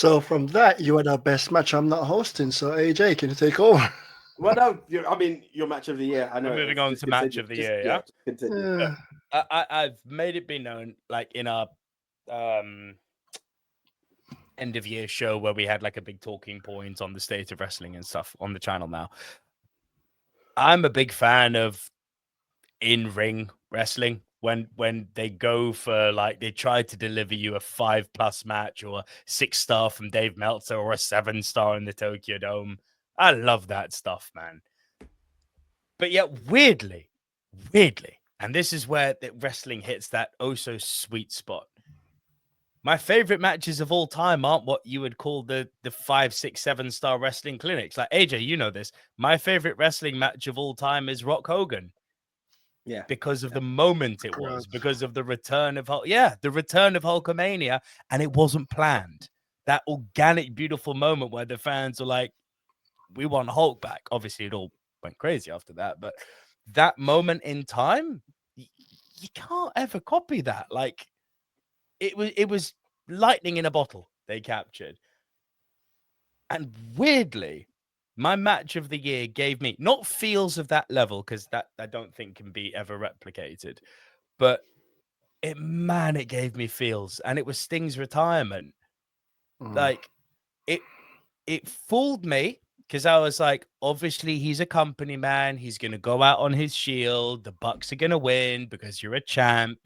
So from that, you had our best match. I'm not hosting, so AJ, can you take over? Well, no, I mean your match of the year. I know. We're moving on to match of the year. Yeah. Continue. I've made it be known, like in our end of year show where we had like a big talking point on the state of wrestling and stuff on the channel now. I'm a big fan of in-ring wrestling when they go for like they try to deliver you a 5+ match or a 6-star from Dave Meltzer or a 7-star in the Tokyo Dome. I love that stuff, man. But yet weirdly, and this is where the wrestling hits that oh so sweet spot. My favorite matches of all time aren't what you would call the 5, 6, 7-star wrestling clinics. Like AJ, you know this. My favorite wrestling match of all time is Rock Hogan. Yeah. Because of the moment it was, because of the return of the return of Hulkamania, and it wasn't planned. That organic, beautiful moment where the fans are like, we want Hulk back. Obviously, it all went crazy after that, but that moment in time, you can't ever copy that. Like, it was lightning in a bottle they captured. And weirdly, my match of the year gave me not feels of that level, because that I don't think can be ever replicated, but it gave me feels, and it was Sting's retirement. Like it fooled me because I was like, obviously he's a company man, he's gonna go out on his shield, the Bucks are gonna win because you're a champ,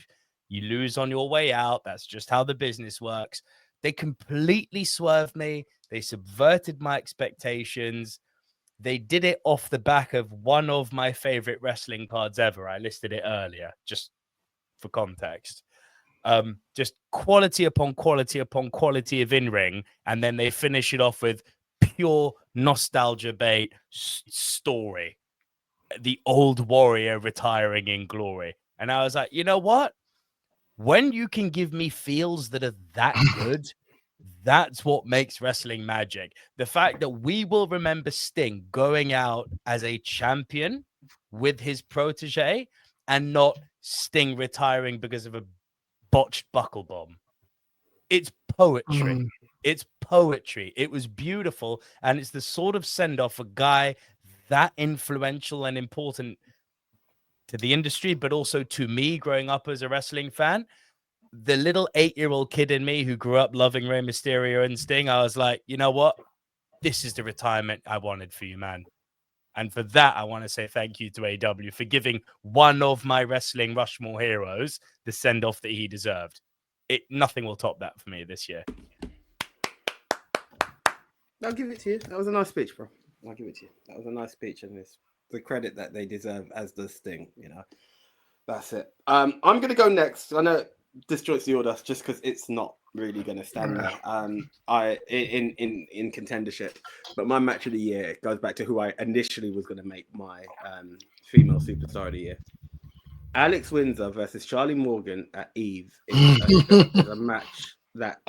you lose on your way out, that's just how the business works. They completely swerved me, they subverted my expectations. They did it off the back of one of my favorite wrestling cards ever. I listed it earlier, just for context. Just quality upon quality upon quality of in-ring, and then they finish it off with pure nostalgia bait story. The Old Warrior retiring in glory. And I was like, you know what? When you can give me feels that are that good, that's what makes wrestling magic. The fact that we will remember Sting going out as a champion with his protege and not Sting retiring because of a botched buckle bomb. It's poetry. It's poetry. It was beautiful. And it's the sort of send-off a guy that influential and important to the industry, but also to me growing up as a wrestling fan. The little 8-year-old kid in me who grew up loving Rey Mysterio and Sting, I was like, you know what? This is the retirement I wanted for you, man. And for that, I want to say thank you to AW for giving one of my wrestling Rushmore heroes the send-off that he deserved. Nothing will top that for me this year. I'll give it to you. That was a nice speech, bro. I'll give it to you. That was a nice speech, and it's the credit that they deserve, as does Sting. You know, that's it. I'm gonna go next. I know disjoints the order just because it's not really gonna stand there. In contendership, but my match of the year goes back to who I initially was gonna make my female superstar of the year. Alex Windsor versus Charlie Morgan at Eve is a match that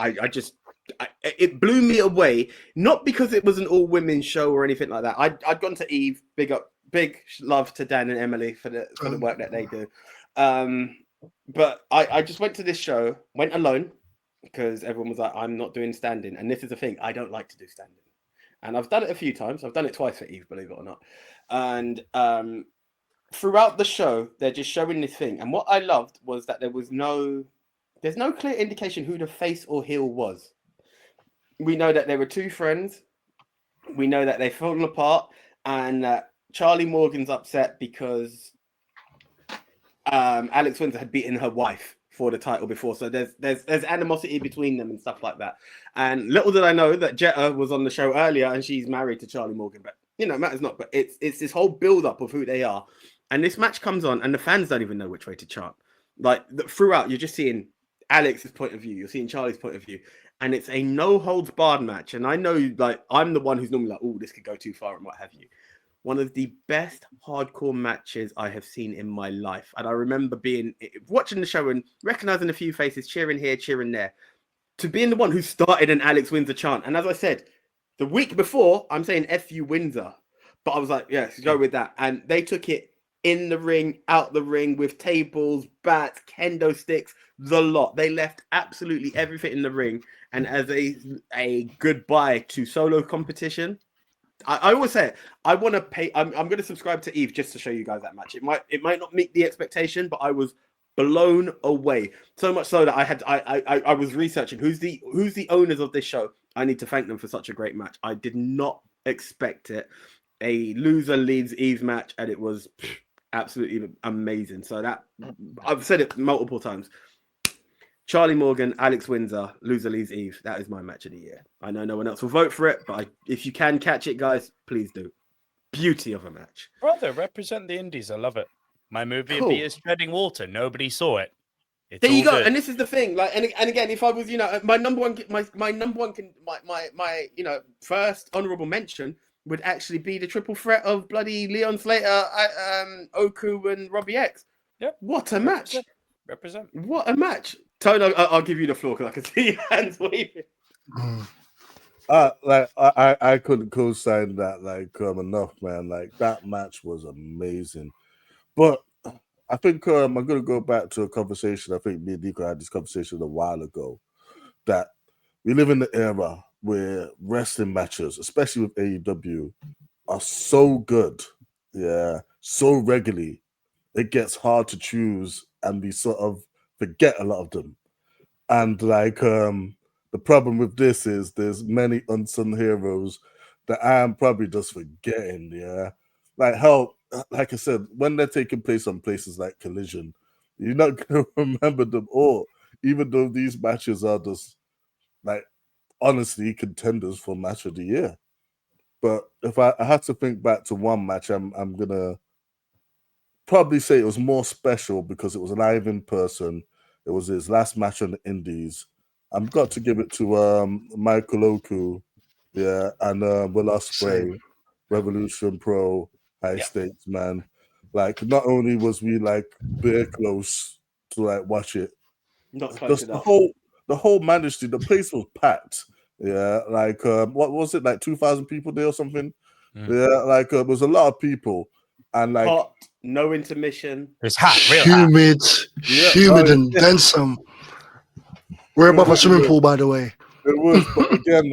it blew me away. Not because it was an all-women show or anything like that. I'd gone to Eve. Big love to Dan and Emily for the work that they do. But I just went to this show, went alone, because everyone was like, I'm not doing standing. And this is the thing, I don't like to do standing. And I've done it a few times. I've done it twice for Eve, believe it or not. And throughout the show, they're just showing this thing. And what I loved was that there's no clear indication who the face or heel was. We know that there were two friends. We know that they've fallen apart. And Charlie Morgan's upset because Alex Windsor had beaten her wife for the title before. So there's animosity between them and stuff like that. And little did I know that Jetta was on the show earlier and she's married to Charlie Morgan. But, you know, it matters not. But it's this whole build-up of who they are. And this match comes on, and the fans don't even know which way to chant. Like, throughout, you're just seeing Alex's point of view. You're seeing Charlie's point of view. And it's a no-holds-barred match. And I know, like, I'm the one who's normally like, oh, this could go too far and what have you. One of the best hardcore matches I have seen in my life. And I remember watching the show and recognizing a few faces, cheering here, cheering there. To being the one who started an Alex Windsor chant. And as I said, the week before, I'm saying F you Windsor. But I was like, yes, go with that. And they took it in the ring, out the ring, with tables, bats, kendo sticks, the lot. They left absolutely everything in the ring. And as a goodbye to solo competition, I always say it, I want to pay. I'm going to subscribe to Eve just to show you guys that match. It might not meet the expectation, but I was blown away. So much so that I was researching who's the owners of this show. I need to thank them for such a great match. I did not expect it. A loser leaves Eve match, and it was absolutely amazing. So that I've said it multiple times. Charlie Morgan, Alex Windsor, loser leaves Eve. That is my match of the year. I know no one else will vote for it, but if you can catch it, guys, please do. Beauty of a match. Brother, represent the indies. I love it. My movie Cool. would be is Treading Water. Nobody saw it. It's There you all go. good. And this is the thing. Like, and again, if I was, my number one, first honorable mention would actually be the triple threat of bloody Leon Slater, Oku, and Robbie X. Yep. What a match! Represent. What a match! Tone, I'll give you the floor because I can see your hands waving. I couldn't co-sign that enough, man. Like, that match was amazing. But I think I'm gonna go back to a conversation. I think me and Nico had this conversation a while ago. That we live in the era where wrestling matches, especially with AEW, are so good, so regularly. It gets hard to choose, and we sort of forget a lot of them. And the problem with this is there's many unsung heroes that I am probably just forgetting. Yeah, like I said, when they're taking place on places like Collision, you're not gonna remember them all, even though these matches are just honestly contenders for match of the year. But if I had to think back to one match, I'm gonna probably say it was more special because it was live in person. It was his last match on the Indies. I've got to give it to Michael Oku, and Will Ospreay, Revolution Pro, High Stakes, man. Like, not only was we bare close to watch it, not close enough. The whole managed the place was packed. Yeah, what was it, 2,000 people there or something? Yeah, it was a lot of people, and hot, no intermission. It's hot, real humid, hot. humid, and then some. We're above a swimming pool, by the way. It was, but again,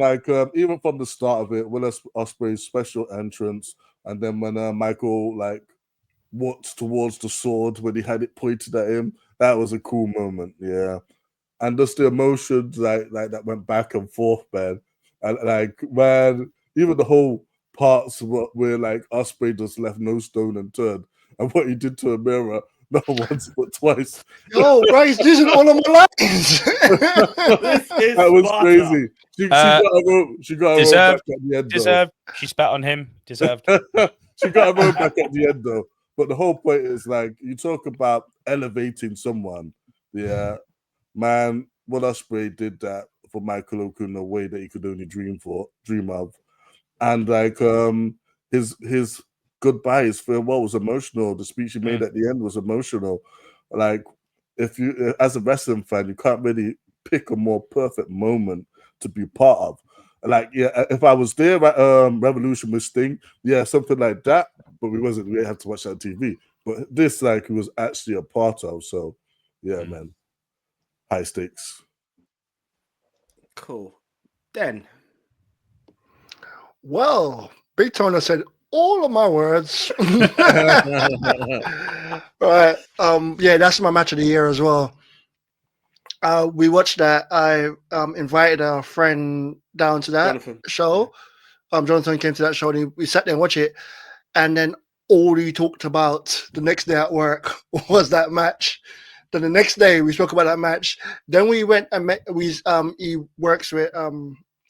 even from the start of it, Will Ospreay's special entrance, and then when Michael walked towards the sword when he had it pointed at him, that was a cool moment. Yeah, and just the emotions that went back and forth, man, and man, even the whole parts where Ospreay just left no stone unturned, and what he did to a mirror not once but twice. Yo, bro, he's using all of my lines. That was crazy. She got a rope. She got a rope back at the end. Deserved. She spat on him. Deserved. She got a rope back at the end, though. But the whole point is you talk about elevating someone. Yeah, man. Will Ospreay did that for Michael Oku in a way that he could only dream of, and his goodbye, his farewell was emotional. The speech he made at the end was emotional. If you, as a wrestling fan, you can't really pick a more perfect moment to be part of. If I was there at Revolution with Sting, something like that. But we didn't have to watch that on TV. But this, he was actually a part of. So, man, high stakes. Cool. Den. Well, Big Tone said all of my words. Right. That's my match of the year as well. We watched that. I invited a friend down to that show. Jonathan came to that show and we sat there and watched it. And then all he talked about the next day at work was that match. Then the next day we spoke about that match. Then we went and met. He works with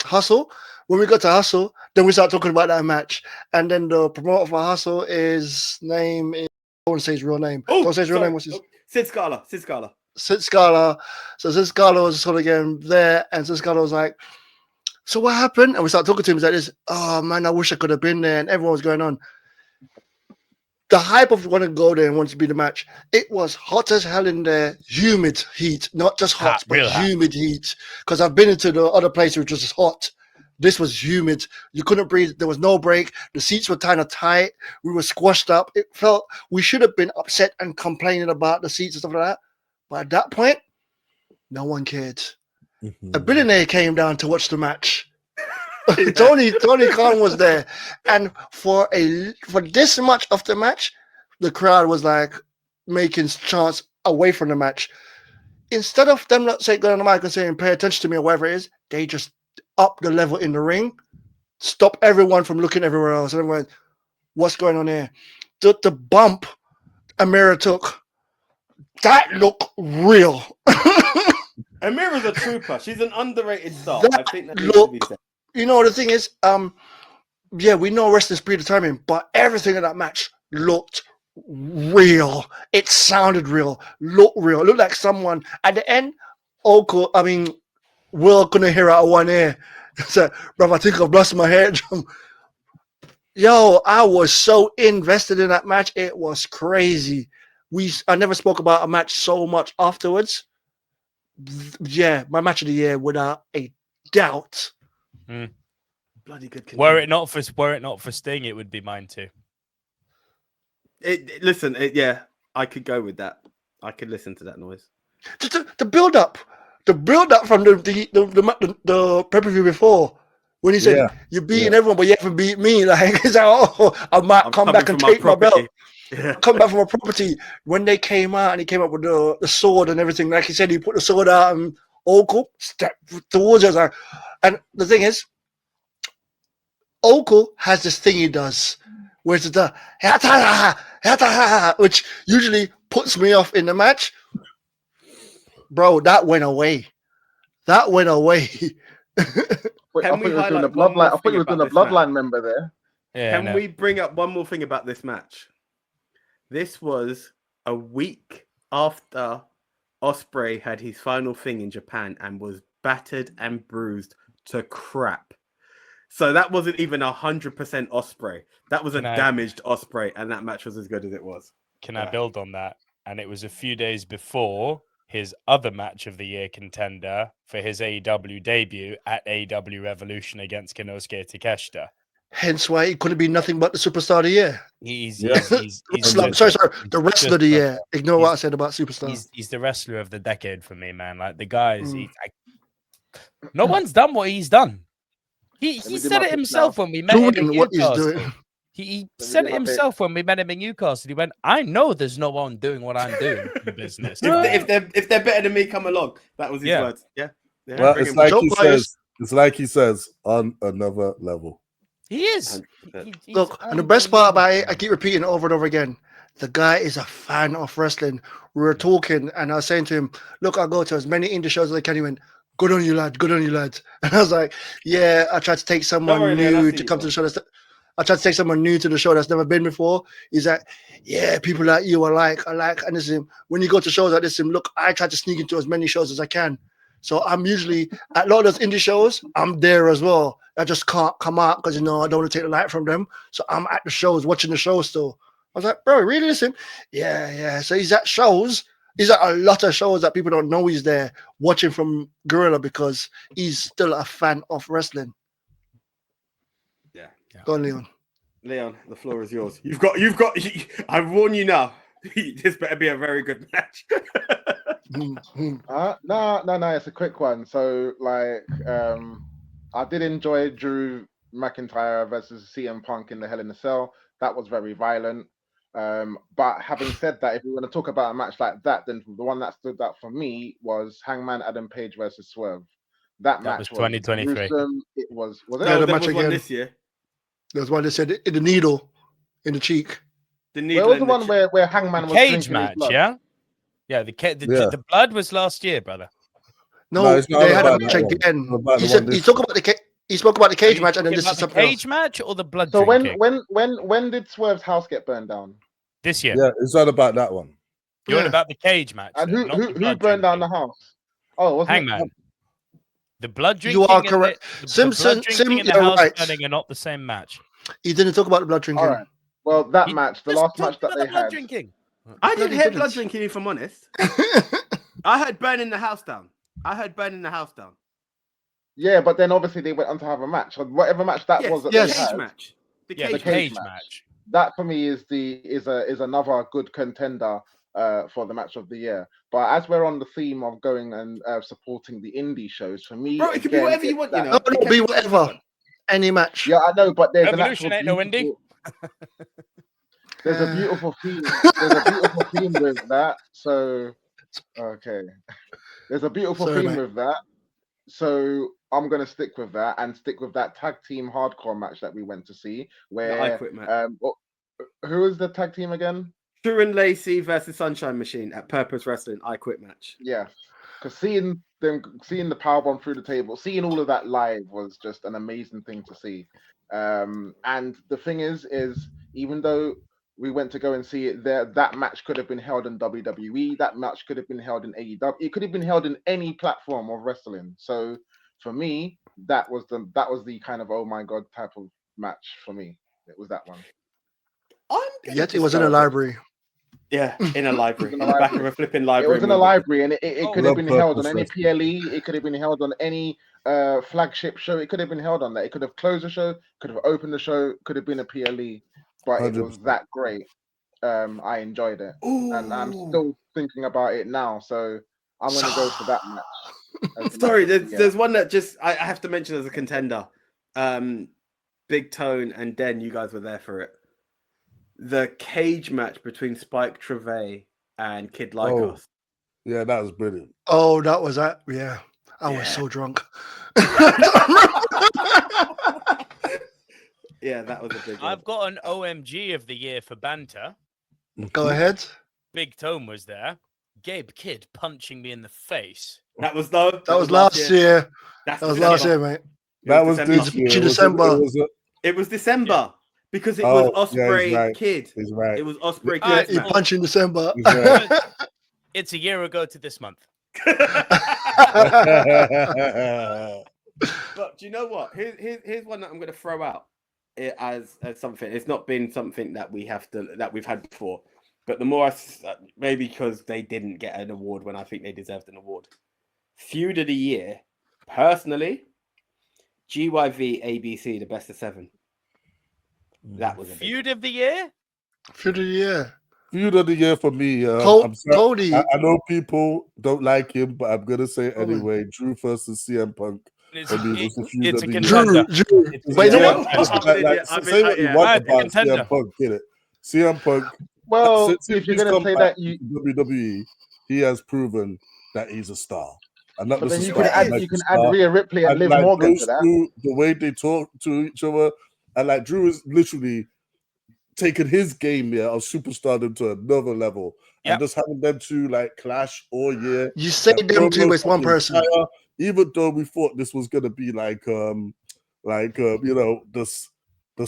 Hustle. When we got to Hustle, then we started talking about that match. And then the promoter for Hustle, his name is, I don't say his real name. Don't say his real name. What's his? Sid Scala. Sid Scala. So Sid Scala was sort of getting there, and Sid Scala was like, "So what happened?" And we started talking to him. He's like, "This, oh man, I wish I could have been there." And everyone was going on. The hype of wanting to go there and wanting to be the match. It was hot as hell in there, humid heat, not just hot, but humid heat. Because I've been into the other place which was hot. This was humid. You couldn't breathe. There was no break. The seats were kind of tight. We were squashed up. It felt we should have been upset and complaining about the seats and stuff like that. But at that point, no one cared. A billionaire came down to watch the match. Tony Khan was there, and for this much of the match, the crowd was like making chants away from the match. Instead of them not saying, going on the mic and saying, pay attention to me or whatever it is, they just up the level in the ring, stop everyone from looking everywhere else. And everyone, what's going on here? The bump Amira took, that looked real. Amira's a trooper. She's an underrated star. I think that needs to be said. You know, the thing is, yeah, we know wrestling's predetermined, but everything in that match looked real. It sounded real, looked real. It looked like someone at the end. Will couldn't hear out of one ear. So, bro, I think I've lost my head. Yo, I was so invested in that match. It was crazy. I never spoke about a match so much afterwards. Yeah, my match of the year without a doubt. Bloody good. Were it not for Sting, it would be mine too. Yeah, I could go with that. I could listen to that noise. Just the build up from the pay-per-view before, when he said you're beating everyone, but you haven't beat me. Like, it's like, I might come back and take my belt. Yeah. Come back from a property. When they came out and he came up with the sword and everything, like he said, he put the sword out and Oracle stepped towards us. And the thing is, Oracle has this thing he does, where it's the which usually puts me off in the match. Bro, that went away. Wait, I thought you were doing a bloodline. I thought you were doing a bloodline member there. Yeah, Can we bring up one more thing about this match? This was a week after Ospreay had his final thing in Japan and was battered and bruised to crap. So that wasn't even 100% Ospreay. That was a damaged Ospreay, and that match was as good as it was. Can I build on that? And it was a few days before his other match of the year contender for his AEW debut at AEW Revolution against Konosuke Takeshita. Hence why it couldn't be nothing but the superstar of the year. He's the wrestler of the year. Ignore what I said about superstar. He's the wrestler of the decade for me, man. Like, the guys, no one's done what he's done. He said it himself when we met him in Newcastle. He said it himself when we met him in Newcastle. He went, I know there's no one doing what I'm doing in business. if they're better than me, come along. That was his words. Yeah. Well, it's like he says, on another level. He is. Look, and the best part about it, I keep repeating it over and over again. The guy is a fan of wrestling. We were talking, and I was saying to him, look, I'll go to as many indie shows as I can. He went, good on you, lad. Good on you, lad. And I was like, yeah, I tried to take someone new to come to the show. I tried to take someone new to the show that's never been before. He's like, yeah, people like you, I like. And this is him. When you go to shows like this, look, I try to sneak into as many shows as I can. So I'm usually at a lot of those indie shows, I'm there as well. I just can't come out because, I don't want to take the light from them. So I'm at the shows, watching the show still. I was like, bro, really listen? Yeah. So he's at shows. He's at a lot of shows that people don't know he's there watching from Gorilla because he's still a fan of wrestling. Yeah. Go on, Leon. Leon, the floor is yours. You've got. I warn you now. This better be a very good match. No, it's a quick one. So, I did enjoy Drew McIntyre versus CM Punk in the Hell in a Cell. That was very violent. But having said that, if we want to talk about a match like that, then the one that stood out for me was Hangman Adam Page versus Swerve. That match was 2023. Gruesome. It was it? No, there was one this year. There was one that said in the needle in the cheek. The needle. Where was the one where Hangman was cage match? Yeah. The blood was last year, brother. No, they had a match again. He spoke about the cage match, and then this is something else. Cage match or the blood? So when did Swerve's house get burned down? This year. Yeah, it's not about that one. You're on about the cage match. And who burned down the house? Oh, wasn't Hangman. The blood drinking. You are correct. Simpson and the house burning are not the same match. He didn't talk about the blood drinking. All right. Well, that match, the last match that they had. Drinking. I didn't hear blood drinking, if I'm honest. I heard burning the house down. Yeah, but then obviously they went on to have a match. Whatever match that was that the they cage had, match. The cage match. That for me is another good contender for the match of the year. But as we're on the theme of going and supporting the indie shows, for me, bro, it could be whatever you want. You know, it can be whatever. Any match. Yeah, I know, but there's Evolution ain't no indie. There's a beautiful theme. There's a beautiful theme with that. So, okay. There's a beautiful theme with that. So I'm gonna stick with that and stick with that tag team hardcore match that we went to see. Where I Quit match. Who is the tag team again? True and Lacey versus Sunshine Machine at Purpose Wrestling. I Quit match. Yeah, because seeing the powerbomb through the table, seeing all of that live was just an amazing thing to see. And the thing is even though we went to go and see it there, that match could have been held in WWE. That match could have been held in AEW. It could have been held in any platform of wrestling. So for me, that was the kind of oh my god type of match for me. It was that one. Yet it was in a library. Yeah, in a library, in the back of a flipping library. It was in a library, and it could have been held on any PLE. It could have been held on any flagship show. It could have been held on that. It could have closed the show, could have opened the show, could have been a PLE, but 100%. It was that great. I enjoyed it, and I'm still thinking about it now. So I'm going to go for that match. Sorry, there's one that just I have to mention as a contender. Big Tone and Den, you guys were there for it. The cage match between Spike Trevay and Kid Lycos. Yeah, that was brilliant. Oh, that was that. Yeah, I was so drunk. Yeah, that was a big one. I've got an OMG of the year for banter. Go ahead. Big Tone was there. Gabe Kidd punching me in the face. That was last year. That was last year, mate. That was this year. December. It was December. Yeah. Because it was Osprey Kid. He's right. It was Osprey Kid. He punched in December. Right. It's a year ago to this month. But do you know what? Here's one that I'm going to throw out as something. It's not been something that we've had before. But the more maybe because they didn't get an award when I think they deserved an award. Feud of the year, personally, GYV ABC, the best of 7. That was a feud of the year. Feud of the year. Feud of the year for me. Cody. I know people don't like him, but I'm gonna say anyway. Drew versus CM Punk. It's a contender. Drew. Wait, say what you want about CM Punk, get it? CM Punk. Well, if you're gonna say that, WWE, he has proven that he's a star. But then you can add Rhea Ripley and Liv Morgan to that. The way they talk to each other. And like Drew is literally taking his game of superstardom to another level, and just having them two like clash all year. You say them two as one person, even though we thought this was gonna be like this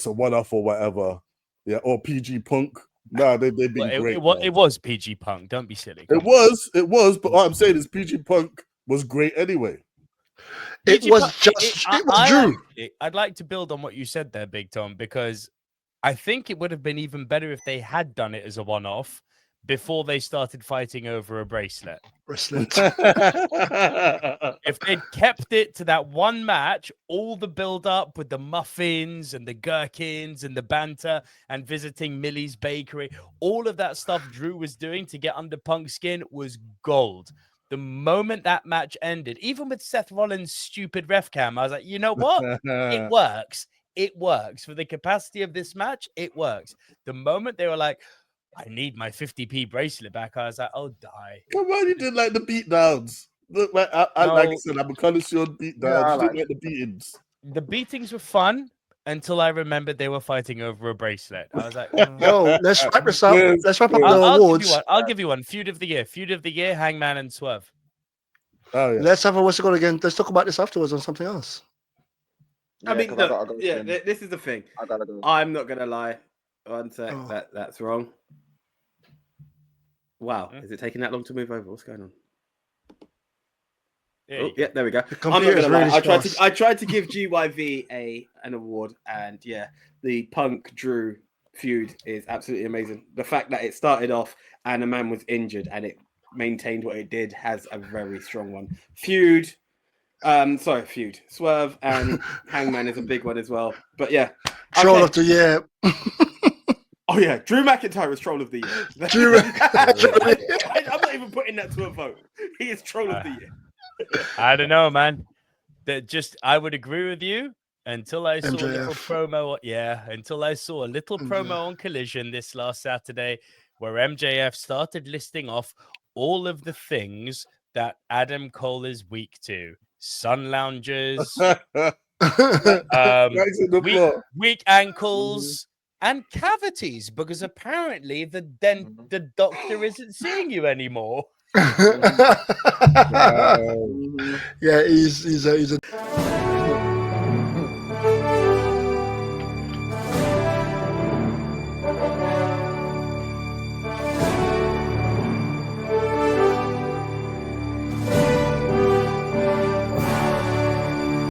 a one-off or whatever, or PG Punk. No, they've been great. It was PG Punk. Don't be silly. It was. But what I'm saying is PG Punk was great anyway. It was Drew. I'd like to build on what you said there, Big Tom, because I think it would have been even better if they had done it as a one-off before they started fighting over a bracelet. If they'd kept it to that one match, all the build-up with the muffins and the gherkins and the banter and visiting Millie's Bakery, all of that stuff Drew was doing to get under Punk's skin was gold. The moment that match ended, even with Seth Rollins' stupid ref cam, I was like, you know what? It works. It works. For the capacity of this match, it works. The moment they were like, I need my 50p bracelet back, I was like, oh, die. Come on, you did like the beatdowns. Look, like I said, I'm a connoisseur on beatdowns. Yeah, like the beatings. The beatings were fun until I remembered they were fighting over a bracelet. I was like, yo, let's wrap this up. Let's wrap up the awards. I'll give you one. Feud of the year. Feud of the year, Hangman and Swerve. Oh, yeah. Let's have a what's it called again. Let's talk about this afterwards on something else. I mean, look, this is the thing. I'm not gonna lie. One sec, that's wrong. Wow, is it taking that long to move over? What's going on? Yeah, there we go. I'm not gonna lie. I tried to give GYV an award, and the Punk Drew feud is absolutely amazing. The fact that it started off and a man was injured and it maintained what it did has a very strong one. Feud, Sorry, feud. Swerve and Hangman is a big one as well. But yeah. Troll of the year. Oh yeah, Drew McIntyre was troll of the year. I'm not even putting that to a vote. He is troll of the year. I don't know, man. I would agree with you until I saw MJF. a little promo. Yeah, until I saw a little promo on Collision this last Saturday where MJF started listing off all of the things that Adam Cole is weak to. Sun loungers, weak ankles, and cavities, because apparently the doctor isn't seeing you anymore. Yeah, he's a